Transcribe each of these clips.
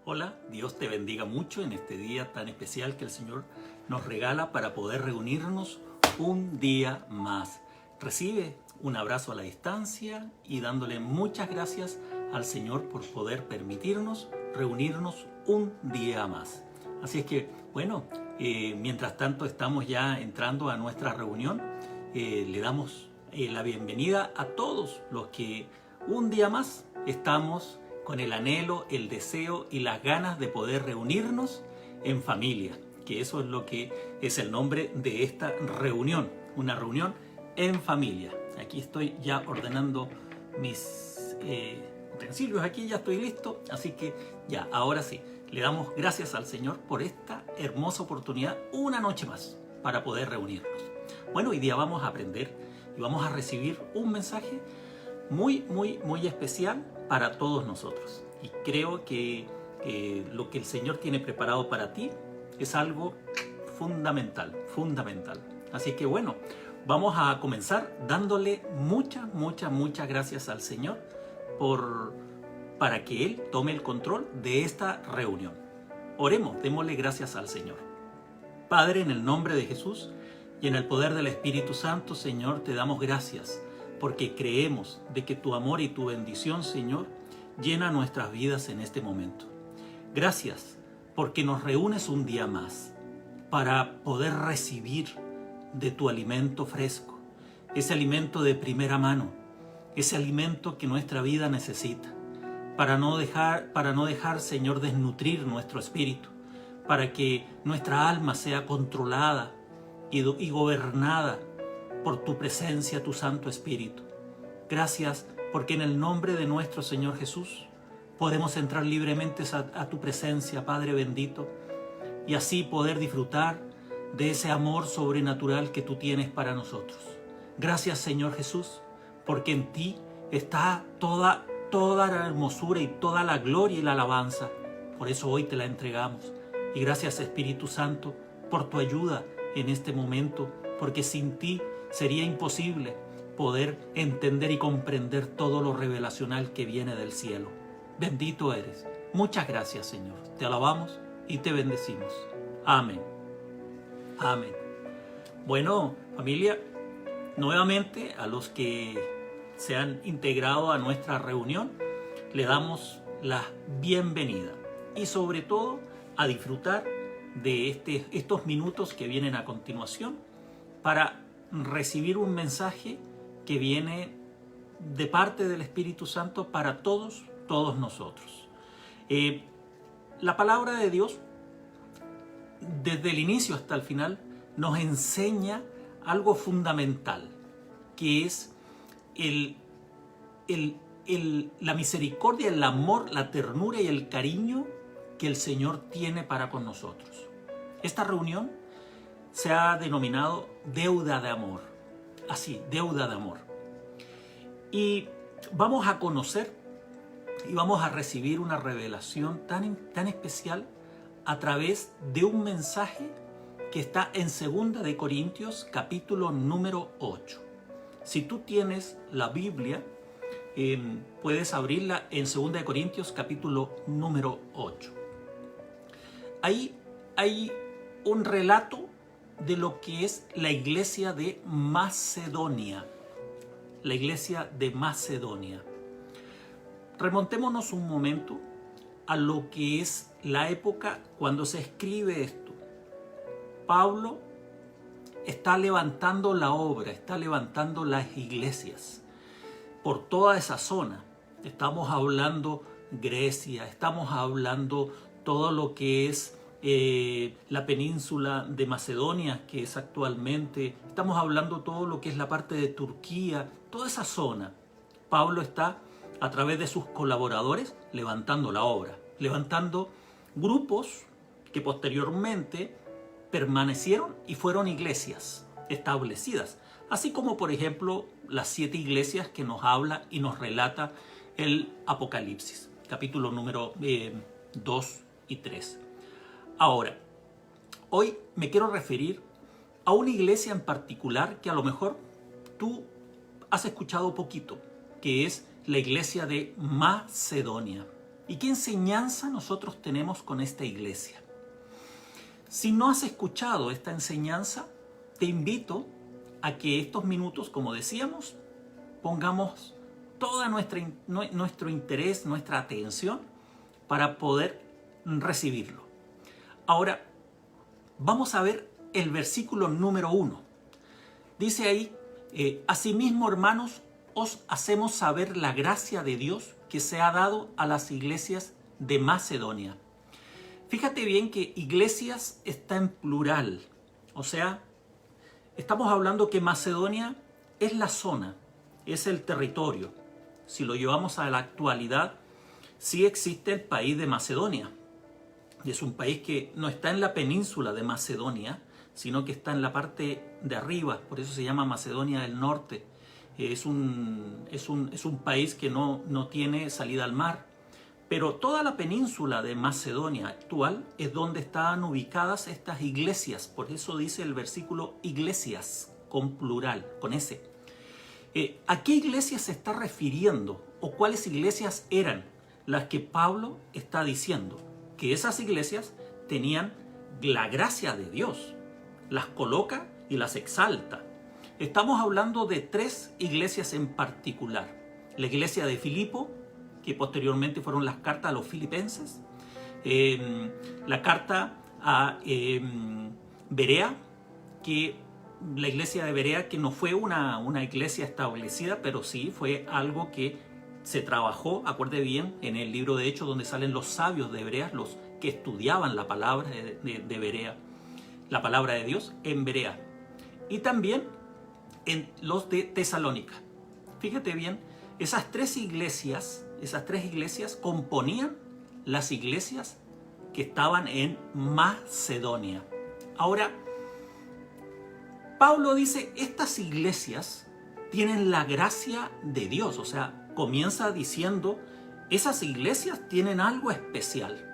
Hola, Dios te bendiga mucho en este día tan especial que el Señor nos regala para poder reunirnos un día más. Recibe un abrazo a la distancia y dándole muchas gracias al Señor por poder permitirnos reunirnos un día más. Así es que, bueno, mientras tanto estamos ya entrando a nuestra reunión, le damos la bienvenida a todos los que un día más estamos con el anhelo, el deseo y las ganas de poder reunirnos en familia, que eso es lo que es el nombre de esta reunión, una reunión en familia. Aquí estoy ya ordenando mis utensilios, aquí ya estoy listo, así que ya, ahora sí, le damos gracias al Señor por esta hermosa oportunidad, una noche más, para poder reunirnos. Bueno, hoy día vamos a aprender y vamos a recibir un mensaje muy especial para todos nosotros. Y creo que lo que el Señor tiene preparado para ti es algo fundamental. Así que bueno, vamos a comenzar dándole muchas gracias al Señor para que Él tome el control de esta reunión. Oremos, démosle gracias al Señor. Padre, en el nombre de Jesús y en el poder del Espíritu Santo, Señor, te damos gracias porque creemos de que tu amor y tu bendición, Señor, llena nuestras vidas en este momento. Gracias porque nos reúnes un día más para poder recibir de tu alimento fresco, ese alimento de primera mano, ese alimento que nuestra vida necesita, para no dejar, Señor, desnutrir nuestro espíritu, para que nuestra alma sea controlada y gobernada por tu presencia, tu Santo Espíritu. Gracias porque en el nombre de nuestro Señor Jesús podemos entrar libremente a tu presencia, Padre bendito, y así poder disfrutar de ese amor sobrenatural que tú tienes para nosotros. Gracias, Señor Jesús, porque en ti está toda la hermosura y toda la gloria y la alabanza. Por eso hoy te la entregamos. Y gracias, Espíritu Santo, por tu ayuda en este momento, porque sin ti sería imposible poder entender y comprender todo lo revelacional que viene del cielo. Bendito eres. Muchas gracias, Señor. Te alabamos y te bendecimos. Amén. Amén. Bueno, familia, nuevamente a los que se han integrado a nuestra reunión, le damos la bienvenida y sobre todo a disfrutar de estos minutos que vienen a continuación para recibir un mensaje que viene de parte del Espíritu Santo para todos nosotros. La palabra de Dios, desde el inicio hasta el final, nos enseña algo fundamental, que es la misericordia, el amor, la ternura y el cariño que el Señor tiene para con nosotros. Esta reunión se ha denominado deuda de amor. Así, deuda de amor. Y vamos a conocer y vamos a recibir una revelación tan especial a través de un mensaje que está en 2 de Corintios, capítulo número 8. Si tú tienes la Biblia, puedes abrirla en 2 de Corintios, capítulo número 8. Ahí hay un relato de lo que es la iglesia de Macedonia. La iglesia de Macedonia. Remontémonos un momento a lo que es la época cuando se escribe esto. Pablo está levantando la obra, está levantando las iglesias por toda esa zona. Estamos hablando Grecia, estamos hablando todo lo que es la península de Macedonia, que es actualmente, estamos hablando todo lo que es la parte de Turquía, toda esa zona. Pablo está, a través de sus colaboradores, levantando la obra, levantando grupos que posteriormente permanecieron y fueron iglesias establecidas, así como por ejemplo las 7 iglesias que nos habla y nos relata el Apocalipsis, capítulo número 2 y 3. Ahora, hoy me quiero referir a una iglesia en particular que a lo mejor tú has escuchado poquito, que es la iglesia de Macedonia. ¿Y qué enseñanza nosotros tenemos con esta iglesia? Si no has escuchado esta enseñanza, te invito a que estos minutos, como decíamos, pongamos todo nuestro interés, nuestra atención para poder recibirlo. Ahora, vamos a ver el versículo número 1. Dice ahí, asimismo, hermanos, os hacemos saber la gracia de Dios que se ha dado a las iglesias de Macedonia. Fíjate bien que iglesias está en plural. O sea, estamos hablando que Macedonia es la zona, es el territorio. Si lo llevamos a la actualidad, sí existe el país de Macedonia. Y es un país que no está en la península de Macedonia, sino que está en la parte de arriba. Por eso se llama Macedonia del Norte. Es un país que no tiene salida al mar. Pero toda la península de Macedonia actual es donde están ubicadas estas iglesias. Por eso dice el versículo iglesias, con plural, con S. ¿A qué iglesias se está refiriendo? ¿O cuáles iglesias eran las que Pablo está diciendo? Que esas iglesias tenían la gracia de Dios. Las coloca y las exalta. Estamos hablando de 3 iglesias en particular. La iglesia de Filipo, que posteriormente fueron las cartas a los filipenses. La carta a Berea, que la iglesia de Berea, que no fue una iglesia establecida, pero sí fue algo que se trabajó, acuerde bien, en el libro de Hechos, donde salen los sabios de Berea, los que estudiaban la palabra de Berea, la palabra de Dios en Berea. Y también en los de Tesalónica. Fíjate bien, esas tres iglesias componían las iglesias que estaban en Macedonia. Ahora, Pablo dice, estas iglesias tienen la gracia de Dios. O sea, comienza diciendo, esas iglesias tienen algo especial.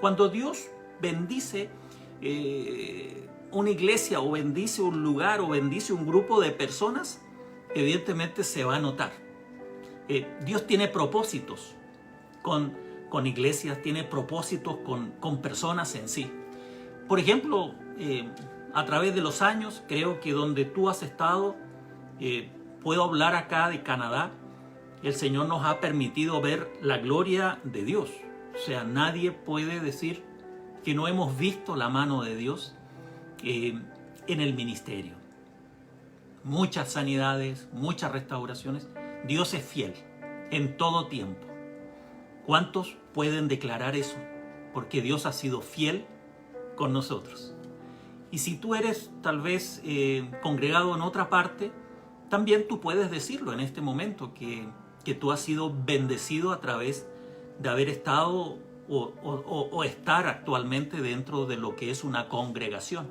Cuando Dios bendice una iglesia o bendice un lugar o bendice un grupo de personas, evidentemente se va a notar. Dios tiene propósitos con iglesias, tiene propósitos con personas en sí. Por ejemplo, a través de los años, creo que donde tú has estado, puedo hablar acá de Canadá, el Señor nos ha permitido ver la gloria de Dios. O sea, nadie puede decir que no hemos visto la mano de Dios en el ministerio. Muchas sanidades, muchas restauraciones. Dios es fiel en todo tiempo. ¿Cuántos pueden declarar eso? Porque Dios ha sido fiel con nosotros. Y si tú eres tal vez congregado en otra parte, también tú puedes decirlo en este momento, que tú has sido bendecido a través de haber estado o estar actualmente dentro de lo que es una congregación.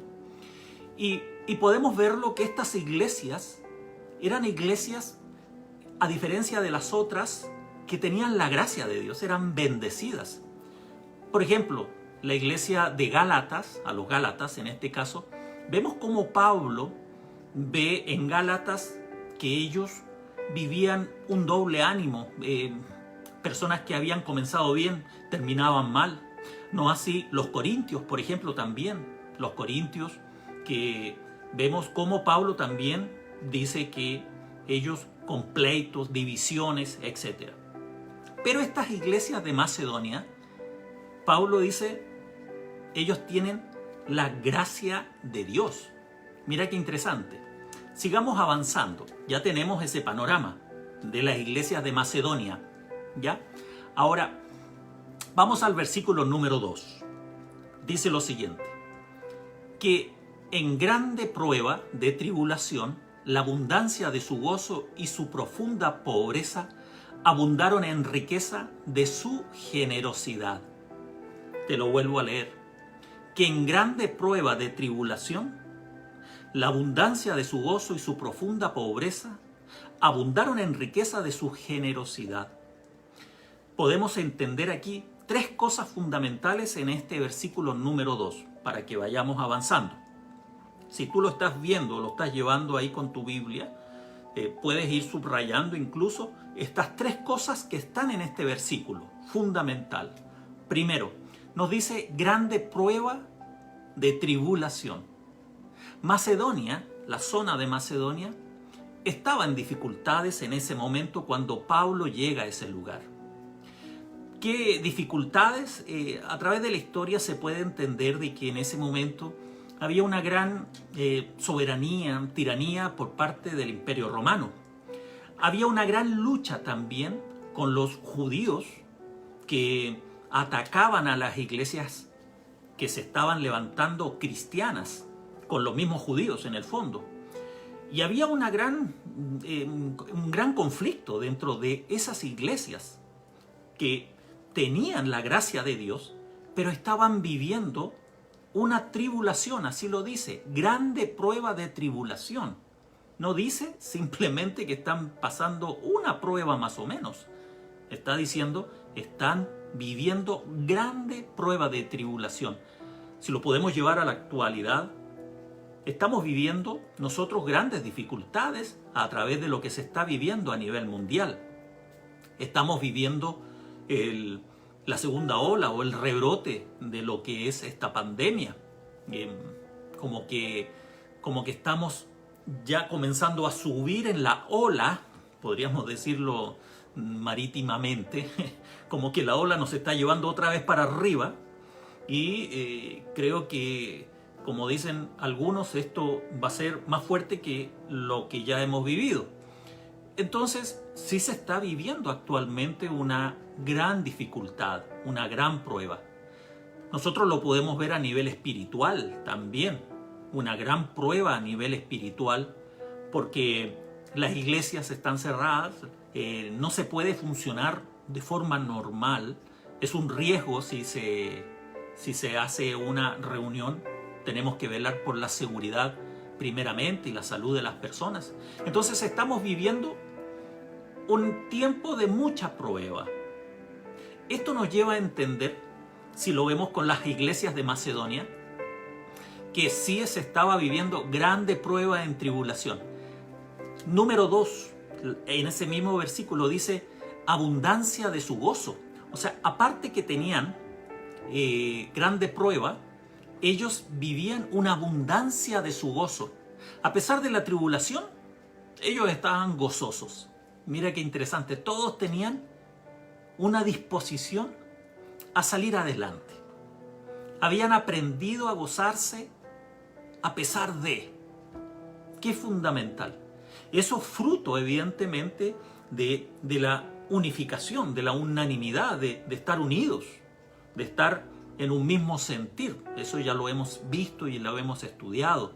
Y podemos verlo que estas iglesias eran iglesias, a diferencia de las otras, que tenían la gracia de Dios, eran bendecidas. Por ejemplo, la iglesia de Gálatas, a los Gálatas en este caso, vemos cómo Pablo ve en Gálatas que ellos vivían un doble ánimo. Personas que habían comenzado bien terminaban mal. No así los corintios, por ejemplo, también. Los corintios, que vemos cómo Pablo también dice que ellos con pleitos, divisiones, etc. Pero estas iglesias de Macedonia, Pablo dice, ellos tienen la gracia de Dios. Mira qué interesante. Sigamos avanzando. Ya tenemos ese panorama de las iglesias de Macedonia. ¿Ya? Ahora, vamos al versículo número 2. Dice lo siguiente. Que en grande prueba de tribulación, la abundancia de su gozo y su profunda pobreza abundaron en riqueza de su generosidad. Te lo vuelvo a leer. Que en grande prueba de tribulación, la abundancia de su gozo y su profunda pobreza abundaron en riqueza de su generosidad. Podemos entender aquí 3 cosas fundamentales en este versículo número 2, para que vayamos avanzando. Si tú lo estás viendo, lo estás llevando ahí con tu Biblia, puedes ir subrayando incluso estas 3 cosas que están en este versículo. fundamental. Primero, nos dice grande prueba de tribulación. Macedonia, la zona de Macedonia, estaba en dificultades en ese momento cuando Pablo llega a ese lugar. ¿Qué dificultades? A través de la historia se puede entender de que en ese momento había una gran soberanía, tiranía por parte del Imperio Romano. Había una gran lucha también con los judíos que atacaban a las iglesias que se estaban levantando cristianas, con los mismos judíos en el fondo. Y había un gran conflicto dentro de esas iglesias que tenían la gracia de Dios, pero estaban viviendo una tribulación, así lo dice, grande prueba de tribulación. No dice simplemente que están pasando una prueba más o menos. Está diciendo, están viviendo grande prueba de tribulación. Si lo podemos llevar a la actualidad, estamos viviendo nosotros grandes dificultades a través de lo que se está viviendo a nivel mundial. Estamos viviendo la segunda ola o el rebrote de lo que es esta pandemia. Como que estamos ya comenzando a subir en la ola, podríamos decirlo marítimamente, como que la ola nos está llevando otra vez para arriba y creo que, como dicen algunos, esto va a ser más fuerte que lo que ya hemos vivido. Entonces, sí se está viviendo actualmente una gran dificultad, una gran prueba. Nosotros lo podemos ver a nivel espiritual también, una gran prueba a nivel espiritual, porque las iglesias están cerradas, no se puede funcionar de forma normal, es un riesgo si se hace una reunión, tenemos que velar por la seguridad primeramente y la salud de las personas. Entonces estamos viviendo un tiempo de mucha prueba. Esto nos lleva a entender, si lo vemos con las iglesias de Macedonia, que sí se estaba viviendo grande prueba en tribulación. Número 2, en ese mismo versículo dice abundancia de su gozo. O sea, aparte que tenían grande prueba, ellos vivían una abundancia de su gozo. A pesar de la tribulación, ellos estaban gozosos. Mira qué interesante, todos tenían una disposición a salir adelante. Habían aprendido a gozarse a pesar de. Qué fundamental. Eso es fruto, evidentemente, de la unificación, de la unanimidad, de estar unidos, de estar en un mismo sentir. Eso ya lo hemos visto y lo hemos estudiado,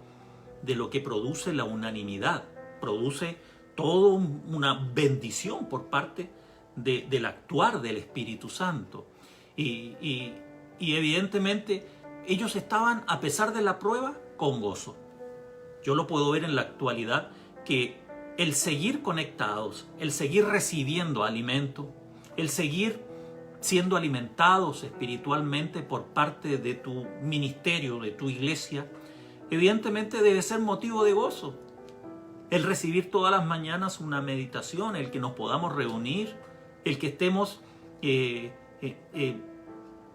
de lo que produce la unanimidad. Produce toda una bendición por parte del actuar del Espíritu Santo. Y evidentemente ellos estaban, a pesar de la prueba, con gozo. Yo lo puedo ver en la actualidad, que el seguir conectados, el seguir recibiendo alimento, el seguir siendo alimentados espiritualmente por parte de tu ministerio, de tu iglesia, evidentemente debe ser motivo de gozo. El recibir todas las mañanas una meditación, el que nos podamos reunir, el que estemos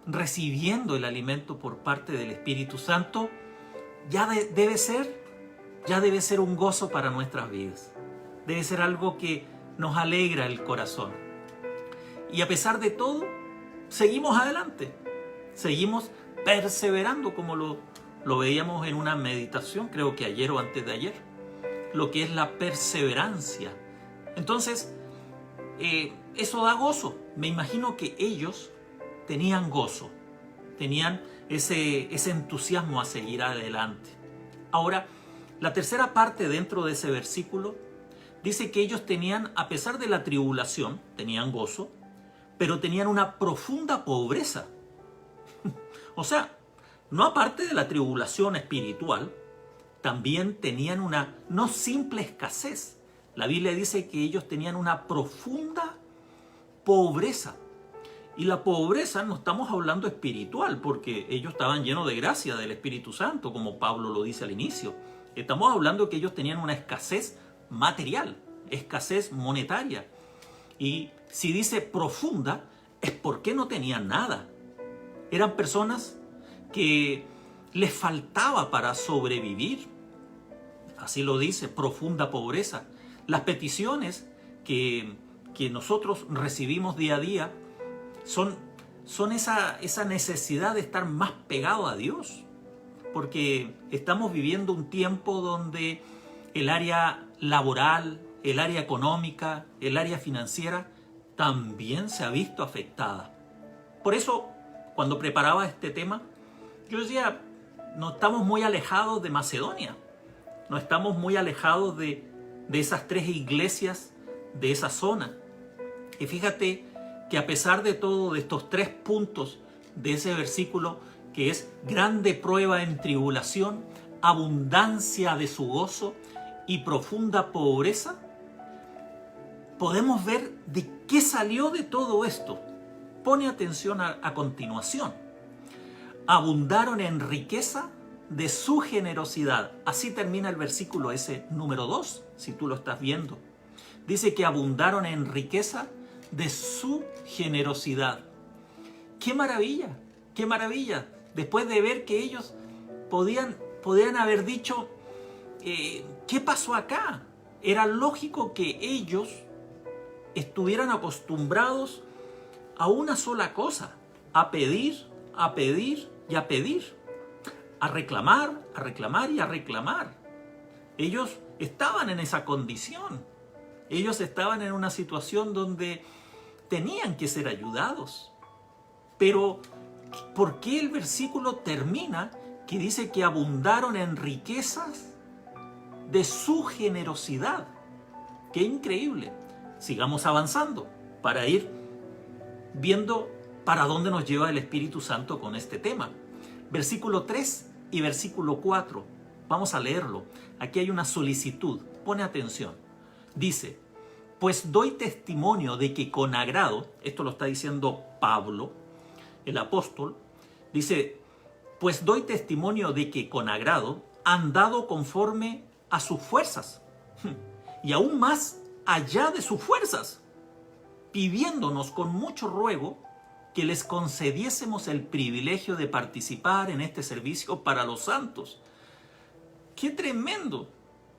recibiendo el alimento por parte del Espíritu Santo, ya debe ser un gozo para nuestras vidas. Debe ser algo que nos alegra el corazón. Y a pesar de todo, seguimos adelante. Seguimos perseverando, como lo veíamos en una meditación, creo que ayer o antes de ayer, lo que es la perseverancia. Entonces, eso da gozo. Me imagino que ellos tenían gozo, tenían ese entusiasmo a seguir adelante. Ahora, la tercera parte dentro de ese versículo dice que ellos tenían, a pesar de la tribulación, tenían gozo, pero tenían una profunda pobreza. O sea, no aparte de la tribulación espiritual, también tenían una no simple escasez. La Biblia dice que ellos tenían una profunda pobreza. Y la pobreza no estamos hablando espiritual, porque ellos estaban llenos de gracia del Espíritu Santo, como Pablo lo dice al inicio. Estamos hablando que ellos tenían una escasez material, escasez monetaria. Y si dice profunda, es porque no tenían nada. Eran personas que les faltaba para sobrevivir. Así lo dice, profunda pobreza. Las peticiones que nosotros recibimos día a día son esa necesidad de estar más pegado a Dios. Porque estamos viviendo un tiempo donde el área laboral, el área económica, el área financiera también se ha visto afectada. Por eso, cuando preparaba este tema, yo decía, no estamos muy alejados de Macedonia, no estamos muy alejados de esas 3 iglesias de esa zona. Y fíjate que a pesar de todo, de estos 3 puntos de ese versículo, que es grande prueba en tribulación, abundancia de su gozo y profunda pobreza, podemos ver de qué salió de todo esto. Pone atención a continuación. Abundaron en riqueza de su generosidad. Así termina el versículo ese número 2, si tú lo estás viendo. Dice que abundaron en riqueza de su generosidad. ¡Qué maravilla! ¡Qué maravilla! Después de ver que ellos podían haber dicho, ¿qué pasó acá? Era lógico que ellos estuvieran acostumbrados a una sola cosa, a pedir y a pedir, a reclamar y a reclamar. Ellos estaban en esa condición. Ellos estaban en una situación donde tenían que ser ayudados. Pero, ¿por qué el versículo termina que dice que abundaron en riquezas de su generosidad? ¡Qué increíble! Sigamos avanzando para ir viendo para dónde nos lleva el Espíritu Santo con este tema. Versículo 3 y versículo 4. Vamos a leerlo. Aquí hay una solicitud. Pone atención. Dice, pues doy testimonio de que con agrado, esto lo está diciendo Pablo, el apóstol, dice, pues doy testimonio de que con agrado han dado conforme a sus fuerzas, y aún más allá de sus fuerzas, pidiéndonos con mucho ruego que les concediésemos el privilegio de participar en este servicio para los santos. ¡Qué tremendo!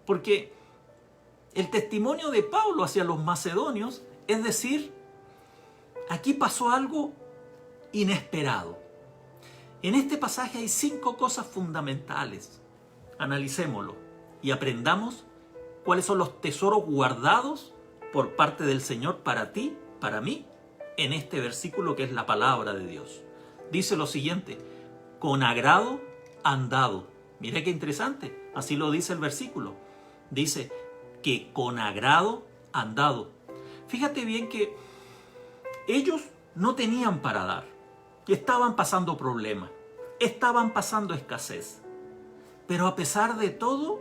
Porque el testimonio de Pablo hacia los macedonios, es decir, aquí pasó algo inesperado. En este pasaje hay 5 cosas fundamentales. Analicémoslo y aprendamos cuáles son los tesoros guardados por parte del Señor para ti, para mí, en este versículo que es la palabra de Dios. Dice lo siguiente, con agrado han dado. Mira qué interesante, así lo dice el versículo. Dice que con agrado han dado. Fíjate bien que ellos no tenían para dar, estaban pasando problemas, estaban pasando escasez. Pero a pesar de todo,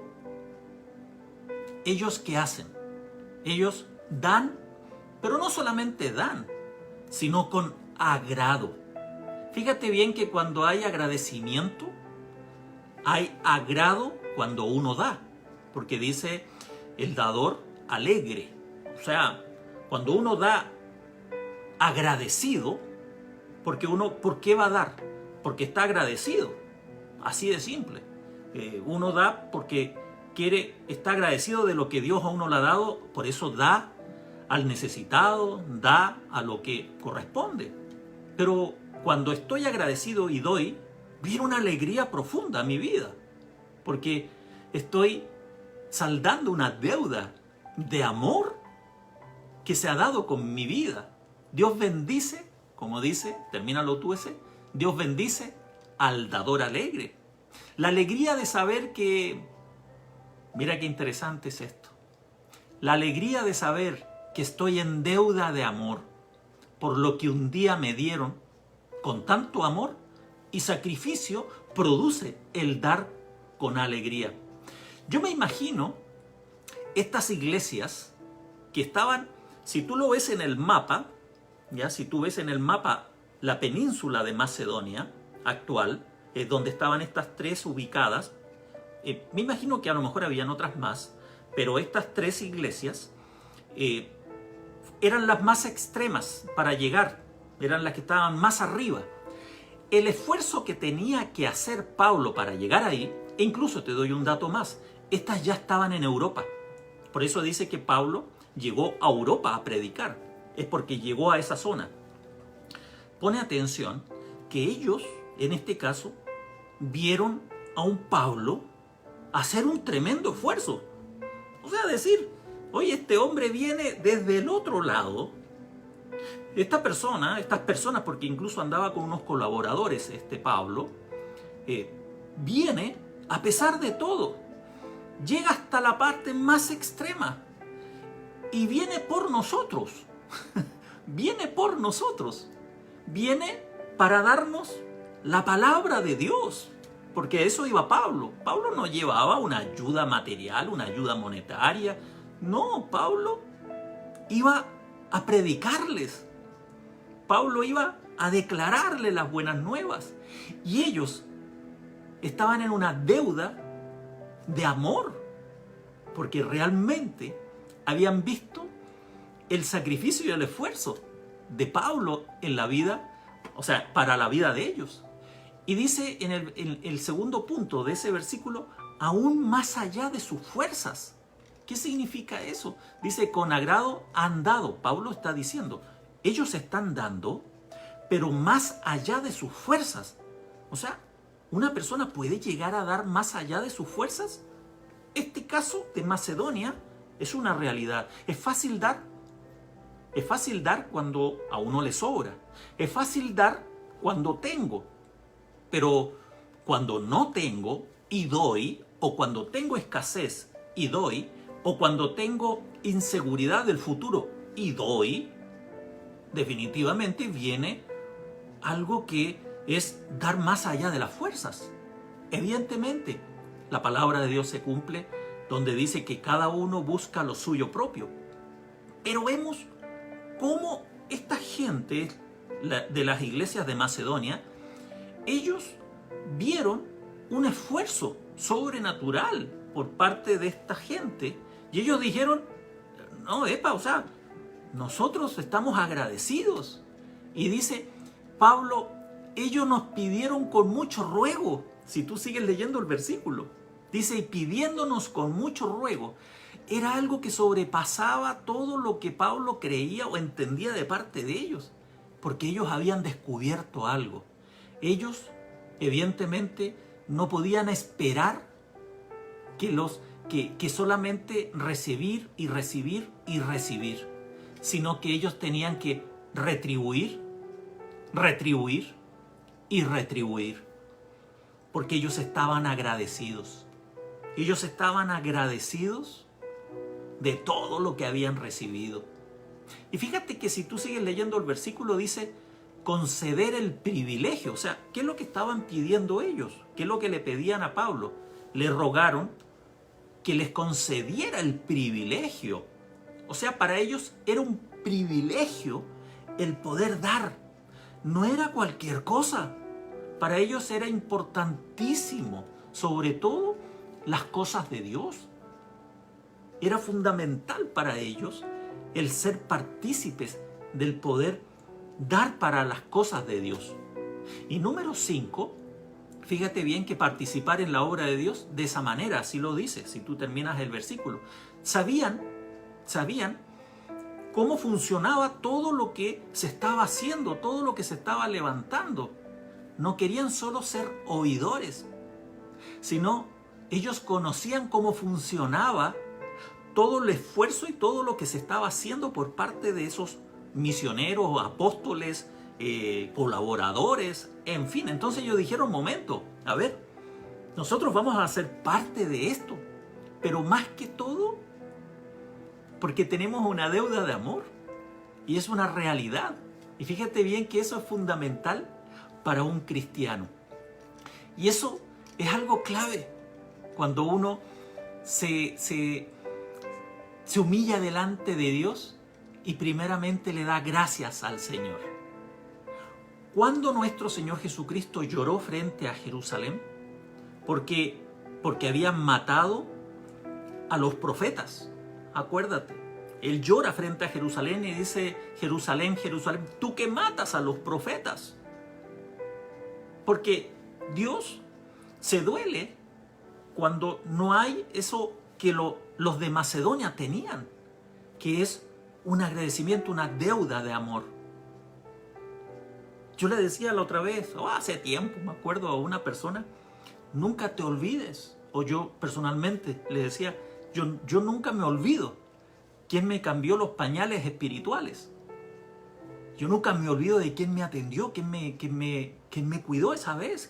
¿ellos qué hacen? Ellos dan, pero no solamente dan, sino con agrado. Fíjate bien que cuando hay agradecimiento, hay agrado cuando uno da, porque dice el dador alegre. O sea, cuando uno da agradecido, ¿por qué va a dar? Porque está agradecido, así de simple. Uno da porque está agradecido de lo que Dios a uno le ha dado, por eso da al necesitado, da a lo que corresponde. Pero cuando estoy agradecido y doy, viene una alegría profunda a mi vida, porque estoy saldando una deuda de amor que se ha dado con mi vida. Dios bendice, como dice, termínalo tú ese, Dios bendice al dador alegre. La alegría de saber que, mira qué interesante es esto, la alegría de saber que estoy en deuda de amor por lo que un día me dieron con tanto amor y sacrificio, produce el dar con alegría. Yo me imagino estas iglesias que estaban, si tú lo ves en el mapa, ya si tú ves en el mapa la península de Macedonia actual, donde estaban estas 3 ubicadas, me imagino que a lo mejor habían otras más, pero estas 3 iglesias eran las más extremas para llegar eran las que estaban más arriba. El esfuerzo que tenía que hacer Pablo para llegar ahí, e incluso te doy un dato más, estas ya estaban en Europa. Por eso dice que Pablo llegó a Europa a predicar, es porque llegó a esa zona. Pone atención que ellos, en este caso, vieron a un Pablo hacer un tremendo esfuerzo. O sea, decir, oye, este hombre viene desde el otro lado. Estas personas, porque incluso andaba con unos colaboradores, Pablo, viene a pesar de todo. Llega hasta la parte más extrema y viene por nosotros. Viene por nosotros. Viene para darnos la palabra de Dios. Porque eso iba Pablo. Pablo no llevaba una ayuda material, una ayuda monetaria. No, Pablo iba a predicarles. Pablo iba a declararles las buenas nuevas. Y ellos estaban en una deuda de amor. Porque realmente habían visto el sacrificio y el esfuerzo de Pablo en la vida, o sea, para la vida de ellos. Y dice en el segundo punto de ese versículo, aún más allá de sus fuerzas. ¿Qué significa eso? Dice, con agrado han dado. Pablo está diciendo, ellos están dando, pero más allá de sus fuerzas. O sea, ¿una persona puede llegar a dar más allá de sus fuerzas? Este caso de Macedonia es una realidad. Es fácil dar. Es fácil dar cuando a uno le sobra. Es fácil dar cuando tengo. Pero cuando no tengo y doy, o cuando tengo escasez y doy, o cuando tengo inseguridad del futuro y doy, definitivamente viene algo que es dar más allá de las fuerzas. Evidentemente, la palabra de Dios se cumple donde dice que cada uno busca lo suyo propio. Pero vemos cómo esta gente de las iglesias de Macedonia, ellos vieron un esfuerzo sobrenatural por parte de esta gente y ellos dijeron, no, o sea, nosotros estamos agradecidos. Y dice Pablo, ellos nos pidieron con mucho ruego. Si tú sigues leyendo el versículo, dice, y pidiéndonos con mucho ruego. Era algo que sobrepasaba todo lo que Pablo creía o entendía de parte de ellos, porque ellos habían descubierto algo. Ellos, evidentemente, no podían esperar que solamente recibir y recibir y recibir, sino que ellos tenían que retribuir, retribuir y retribuir, porque ellos estaban agradecidos. Ellos estaban agradecidos de todo lo que habían recibido. Y fíjate que si tú sigues leyendo el versículo, dice conceder el privilegio. O sea, ¿qué es lo que estaban pidiendo ellos? ¿Qué es lo que le pedían a Pablo? Le rogaron que les concediera el privilegio. O sea, para ellos era un privilegio el poder dar. No era cualquier cosa. Para ellos era importantísimo, sobre todo las cosas de Dios. Era fundamental para ellos el ser partícipes del poder dar para las cosas de Dios. Y número 5, fíjate bien que participar en la obra de Dios de esa manera, así lo dice, si tú terminas el versículo. Sabían cómo funcionaba todo lo que se estaba haciendo, todo lo que se estaba levantando. No querían solo ser oidores, sino ellos conocían cómo funcionaba todo el esfuerzo y todo lo que se estaba haciendo por parte de esos misioneros, apóstoles, colaboradores, en fin. Entonces ellos dijeron, momento, a ver, nosotros vamos a ser parte de esto, pero más que todo, porque tenemos una deuda de amor y es una realidad. Y fíjate bien que eso es fundamental para un cristiano. Y eso es algo clave cuando uno se humilla delante de Dios y primeramente le da gracias al Señor. Cuando nuestro Señor Jesucristo lloró frente a Jerusalén, porque habían matado a los profetas. Acuérdate, Él llora frente a Jerusalén y dice: Jerusalén, Jerusalén, tú que matas a los profetas. Porque Dios se duele cuando no hay eso que los de Macedonia tenían, que es un agradecimiento, una deuda de amor. Yo le decía la otra vez, hace tiempo, me acuerdo a una persona: nunca te olvides. O yo personalmente le decía: yo nunca me olvido quién me cambió los pañales espirituales. Yo nunca me olvido de quién me atendió, quién me cuidó esa vez,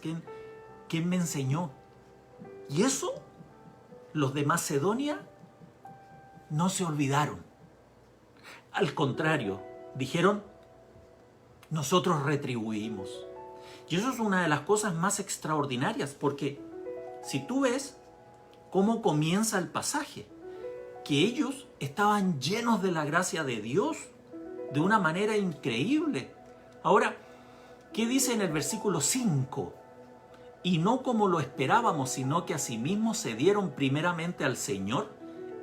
quién me enseñó. Y eso los de Macedonia no se olvidaron. Al contrario, dijeron: nosotros retribuimos. Y eso es una de las cosas más extraordinarias, porque si tú ves cómo comienza el pasaje, que ellos estaban llenos de la gracia de Dios de una manera increíble. Ahora, ¿qué dice en el versículo 5? Y no como lo esperábamos, sino que asimismo se dieron primeramente al Señor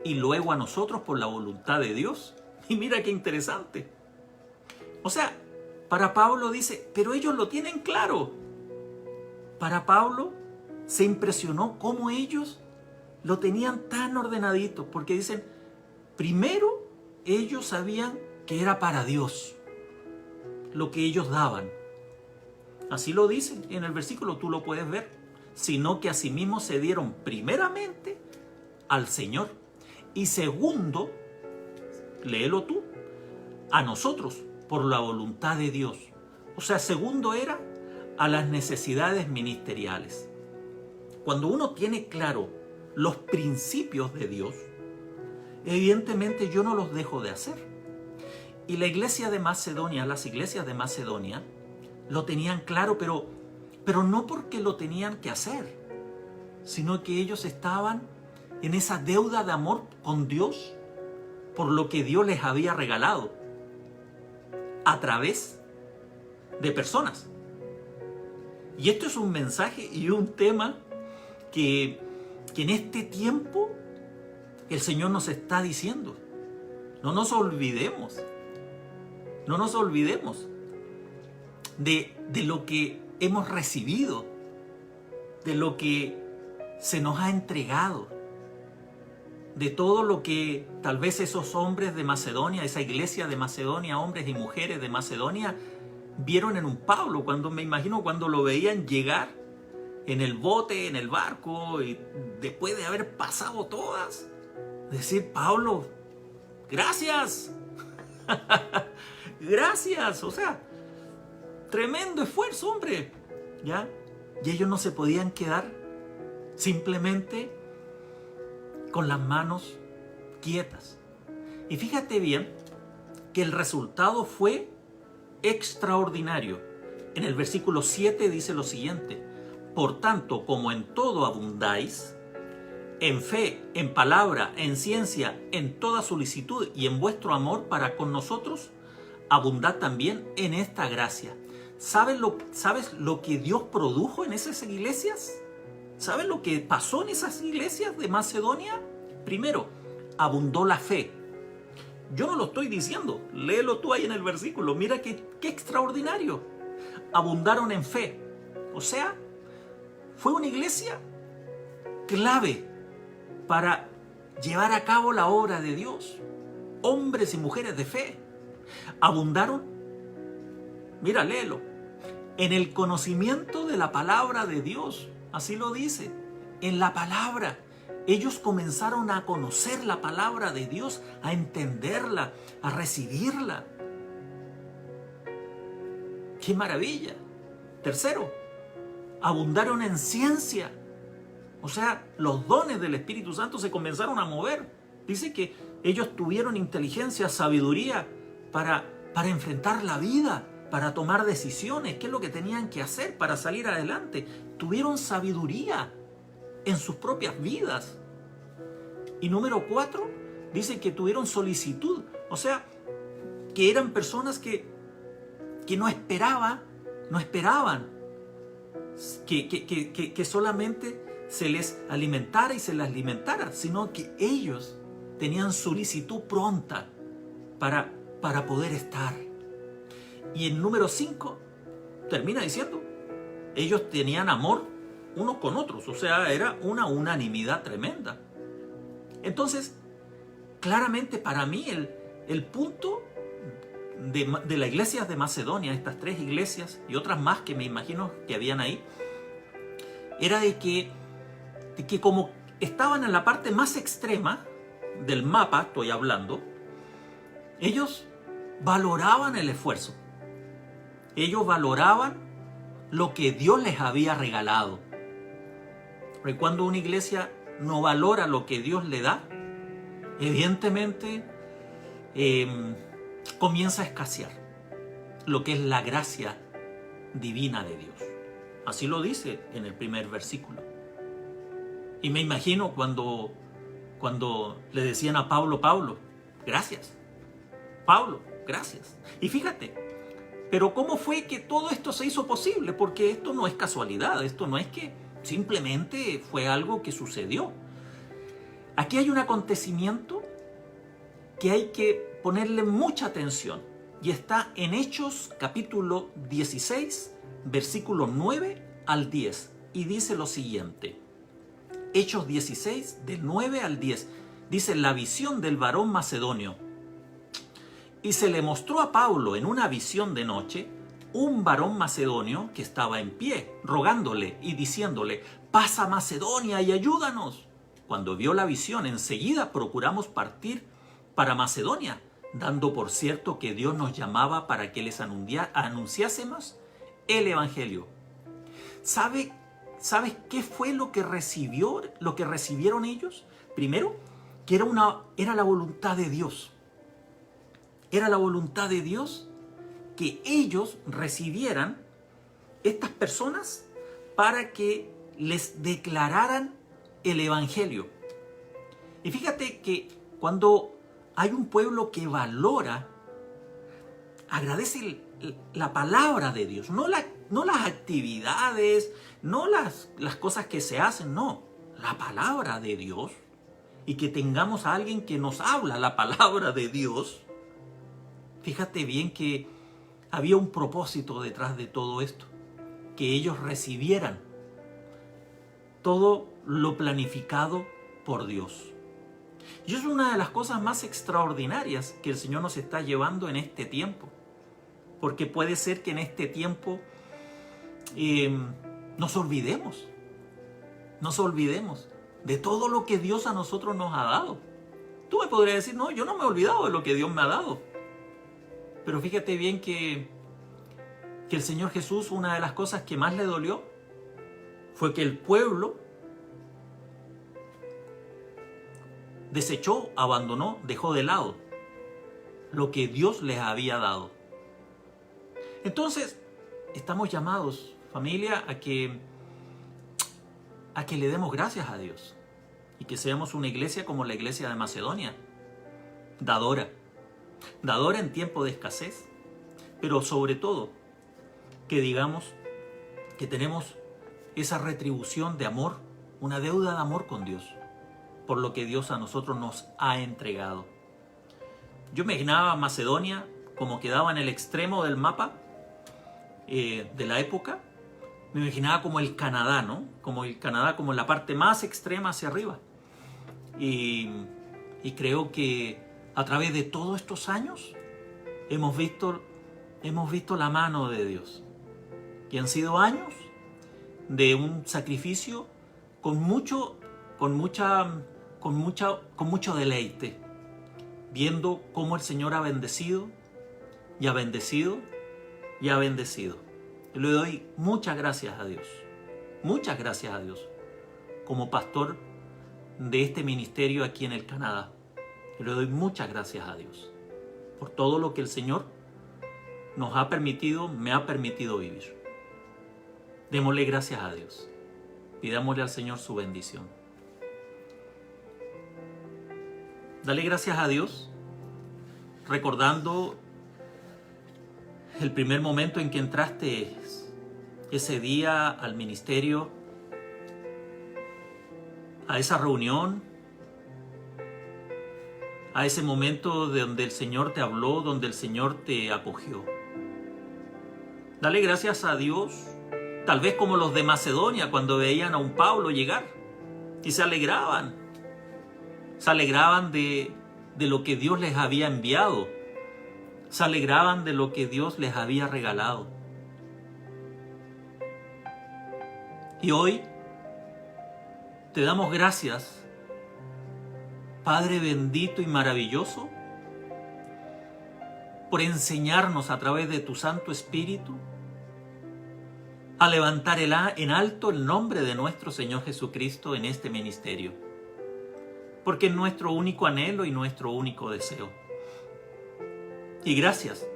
y luego a nosotros por la voluntad de Dios. Y mira qué interesante. O sea, para Pablo dice, pero ellos lo tienen claro. Para Pablo se impresionó cómo ellos lo tenían tan ordenadito, porque dicen, primero ellos sabían que era para Dios lo que ellos daban. Así lo dice en el versículo, tú lo puedes ver. Sino que asimismo se dieron primeramente al Señor y segundo, léelo tú, a nosotros por la voluntad de Dios. O sea, segundo era a las necesidades ministeriales. Cuando uno tiene claro los principios de Dios, evidentemente yo no los dejo de hacer. Y la iglesia de Macedonia, las iglesias de Macedonia, lo tenían claro, pero no porque lo tenían que hacer, sino que ellos estaban en esa deuda de amor con Dios por lo que Dios les había regalado a través de personas. Y esto es un mensaje y un tema que en este tiempo el Señor nos está diciendo. No nos olvidemos de lo que hemos recibido, de lo que se nos ha entregado, de todo lo que tal vez esos hombres de Macedonia, esa iglesia de Macedonia, hombres y mujeres de Macedonia, vieron en un Pablo, cuando me imagino cuando lo veían llegar en el bote, en el barco, y después de haber pasado todas, decir, Pablo, gracias, gracias, o sea, tremendo esfuerzo, hombre, ¿ya? Y ellos no se podían quedar simplemente con las manos quietas. Y fíjate bien que el resultado fue extraordinario. En el versículo 7 dice lo siguiente: por tanto, como en todo abundáis, en fe, en palabra, en ciencia, en toda solicitud y en vuestro amor para con nosotros, abundad también en esta gracia. ¿Sabes lo que Dios produjo en esas iglesias? ¿Sabes lo que pasó en esas iglesias de Macedonia? Primero, abundó la fe. Yo no lo estoy diciendo, léelo tú ahí en el versículo, mira qué extraordinario. Abundaron en fe, o sea, fue una iglesia clave para llevar a cabo la obra de Dios. Hombres y mujeres de fe. Abundaron, mira, léelo, en el conocimiento de la palabra de Dios. Así lo dice, en la palabra. Ellos comenzaron a conocer la palabra de Dios, a entenderla, a recibirla. ¡Qué maravilla! Tercero, abundaron en ciencia. O sea, los dones del Espíritu Santo se comenzaron a mover. Dice que ellos tuvieron inteligencia, sabiduría para enfrentar la vida, para tomar decisiones. ¿Qué es lo que tenían que hacer para salir adelante? Tuvieron sabiduría en sus propias vidas. Y número 4, dice que tuvieron solicitud. O sea, que eran personas que no esperaban que solamente se les alimentara y se les alimentara, sino que ellos tenían solicitud pronta para poder estar. Y el número 5 termina diciendo, ellos tenían amor unos con otros, o sea, era una unanimidad tremenda. Entonces, claramente para mí el punto de la iglesia de Macedonia, estas 3 iglesias y otras más que me imagino que habían ahí, era de que como estaban en la parte más extrema del mapa, estoy hablando, ellos valoraban el esfuerzo. Ellos valoraban lo que Dios les había regalado. Porque cuando una iglesia no valora lo que Dios le da, evidentemente comienza a escasear lo que es la gracia divina de Dios. Así lo dice en el primer versículo. Y me imagino cuando le decían a Pablo, Pablo, gracias. Pablo, gracias. Y fíjate, pero ¿cómo fue que todo esto se hizo posible? Porque esto no es casualidad, esto no es que simplemente fue algo que sucedió. Aquí hay un acontecimiento que hay que ponerle mucha atención y está en Hechos capítulo 16, versículo 9 al 10 y dice lo siguiente. Hechos 16, del 9 al 10, dice la visión del varón macedonio. Y se le mostró a Pablo en una visión de noche un varón macedonio que estaba en pie, rogándole y diciéndole, pasa a Macedonia y ayúdanos. Cuando vio la visión, enseguida procuramos partir para Macedonia, dando por cierto que Dios nos llamaba para que les anunciásemos el Evangelio. ¿Sabes qué fue lo que recibieron ellos? Primero, que era la voluntad de Dios. Era la voluntad de Dios que ellos recibieran estas personas para que les declararan el Evangelio. Y fíjate que cuando hay un pueblo que valora, agradece la palabra de Dios, no las actividades, no las cosas que se hacen, no, la palabra de Dios, y que tengamos a alguien que nos habla la palabra de Dios. Fíjate bien que había un propósito detrás de todo esto, que ellos recibieran todo lo planificado por Dios. Y es una de las cosas más extraordinarias que el Señor nos está llevando en este tiempo, porque puede ser que en este tiempo nos olvidemos de todo lo que Dios a nosotros nos ha dado. Tú me podrías decir, no, yo no me he olvidado de lo que Dios me ha dado. Pero fíjate bien que el Señor Jesús, una de las cosas que más le dolió fue que el pueblo desechó, abandonó, dejó de lado lo que Dios les había dado. Entonces, estamos llamados, familia, a que le demos gracias a Dios y que seamos una iglesia como la iglesia de Macedonia, dadora en tiempo de escasez, pero sobre todo que digamos que tenemos esa retribución de amor, una deuda de amor con Dios, por lo que Dios a nosotros nos ha entregado. Yo imaginaba Macedonia como quedaba en el extremo del mapa de la época. Me imaginaba como el Canadá, ¿no? Como el Canadá, como la parte más extrema hacia arriba. Y creo que a través de todos estos años hemos visto la mano de Dios. Y han sido años de un sacrificio con mucho deleite, viendo cómo el Señor ha bendecido y ha bendecido y ha bendecido. Y le doy muchas gracias a Dios, como pastor de este ministerio aquí en el Canadá. Y le doy muchas gracias a Dios por todo lo que el Señor nos ha permitido, me ha permitido vivir. Démosle gracias a Dios. Pidámosle al Señor su bendición. Dale gracias a Dios, recordando el primer momento en que entraste ese día al ministerio, a esa reunión, a ese momento donde el Señor te habló, donde el Señor te acogió. Dale gracias a Dios, tal vez como los de Macedonia cuando veían a un Pablo llegar y se alegraban de lo que Dios les había enviado, se alegraban de lo que Dios les había regalado. Y hoy te damos gracias, Padre bendito y maravilloso, por enseñarnos a través de tu Santo Espíritu a levantar en alto el nombre de nuestro Señor Jesucristo en este ministerio, porque es nuestro único anhelo y nuestro único deseo. Y gracias,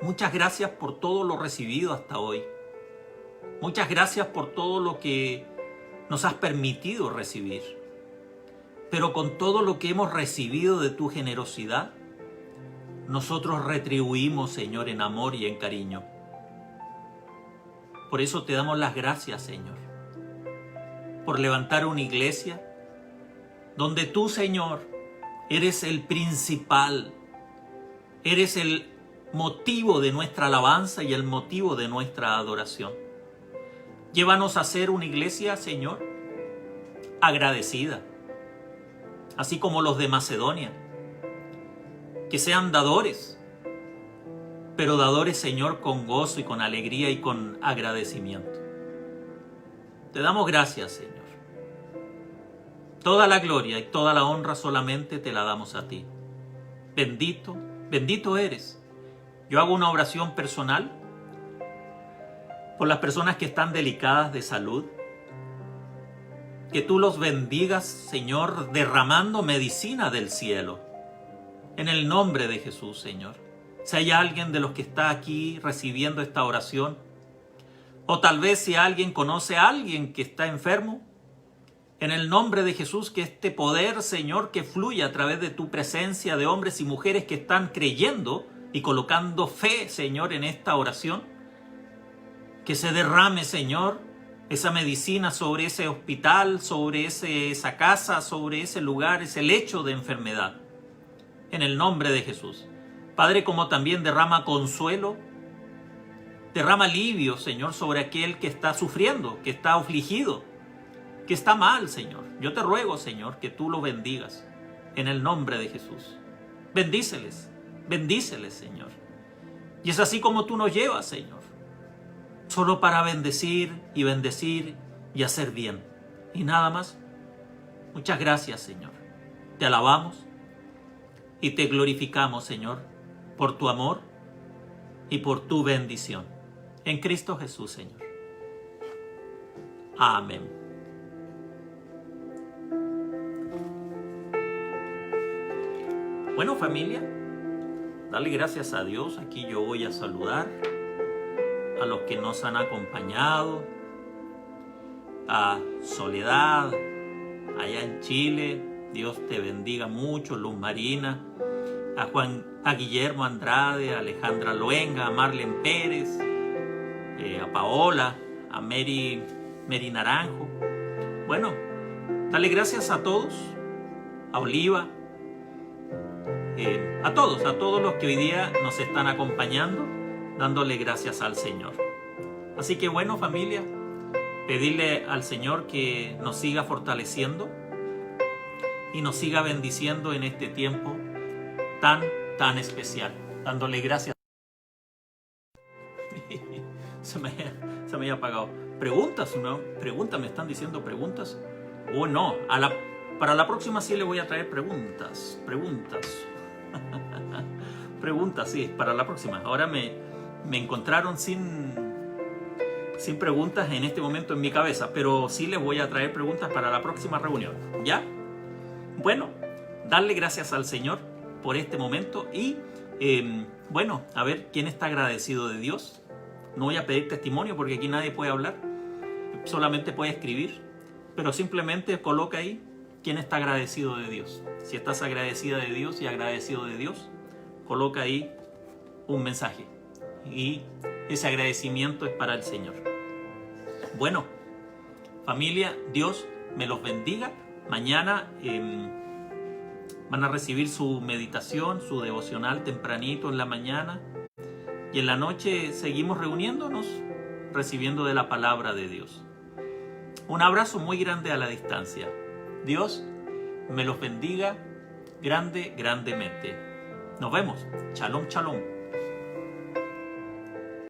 muchas gracias por todo lo recibido hasta hoy. Muchas gracias por todo lo que nos has permitido recibir. Pero con todo lo que hemos recibido de tu generosidad, nosotros retribuimos, Señor, en amor y en cariño. Por eso te damos las gracias, Señor, por levantar una iglesia donde tú, Señor, eres el principal, eres el motivo de nuestra alabanza y el motivo de nuestra adoración. Llévanos a ser una iglesia, Señor, agradecida, así como los de Macedonia, que sean dadores, pero dadores, Señor, con gozo y con alegría y con agradecimiento. Te damos gracias, Señor. Toda la gloria y toda la honra solamente te la damos a ti. Bendito, bendito eres. Yo hago una oración personal por las personas que están delicadas de salud. Que tú los bendigas, Señor, derramando medicina del cielo. En el nombre de Jesús, Señor. Si hay alguien de los que está aquí recibiendo esta oración, o tal vez si alguien conoce a alguien que está enfermo, en el nombre de Jesús, que este poder, Señor, que fluya a través de tu presencia de hombres y mujeres que están creyendo y colocando fe, Señor, en esta oración, que se derrame, Señor, esa medicina sobre ese hospital, sobre esa casa, sobre ese lugar, ese lecho de enfermedad. En el nombre de Jesús. Padre, como también derrama consuelo, derrama alivio, Señor, sobre aquel que está sufriendo, que está afligido, que está mal, Señor. Yo te ruego, Señor, que tú lo bendigas en el nombre de Jesús. Bendíceles, bendíceles, Señor. Y es así como tú nos llevas, Señor, solo para bendecir y hacer bien. Y nada más. Muchas gracias, Señor. Te alabamos y te glorificamos, Señor, por tu amor y por tu bendición. En Cristo Jesús, Señor. Amén. Bueno, familia, dale gracias a Dios. Aquí yo voy a saludar a los que nos han acompañado, a Soledad, allá en Chile. Dios te bendiga mucho. Luz Marina, a Guillermo Andrade, a Alejandra Luenga, a Marlene Pérez, a Paola, a Mary Naranjo. Bueno, dale gracias a todos, a Oliva, a todos los que hoy día nos están acompañando, dándole gracias al Señor. Así que bueno, familia, pedirle al Señor que nos siga fortaleciendo y nos siga bendiciendo en este tiempo tan especial, dándole gracias. se me había apagado. ¿Preguntas? ¿No? ¿Me están diciendo preguntas? ¿O no? Para la próxima sí le voy a traer preguntas. Preguntas, sí, para la próxima. Ahora me encontraron sin preguntas en este momento en mi cabeza, pero sí les voy a traer preguntas para la próxima reunión. ¿Ya? Bueno, darle gracias al Señor por este momento y bueno, a ver quién está agradecido de Dios. No voy a pedir testimonio porque aquí nadie puede hablar, solamente puede escribir, pero simplemente coloca ahí quién está agradecido de Dios. Si estás agradecida de Dios y agradecido de Dios, coloca ahí un mensaje y ese agradecimiento es para el Señor. Bueno, familia, Dios me los bendiga. Mañana Van a recibir su meditación, su devocional tempranito en la mañana. Y en la noche seguimos reuniéndonos, recibiendo de la palabra de Dios. Un abrazo muy grande a la distancia. Dios me los bendiga grandemente. Nos vemos. Shalom, shalom.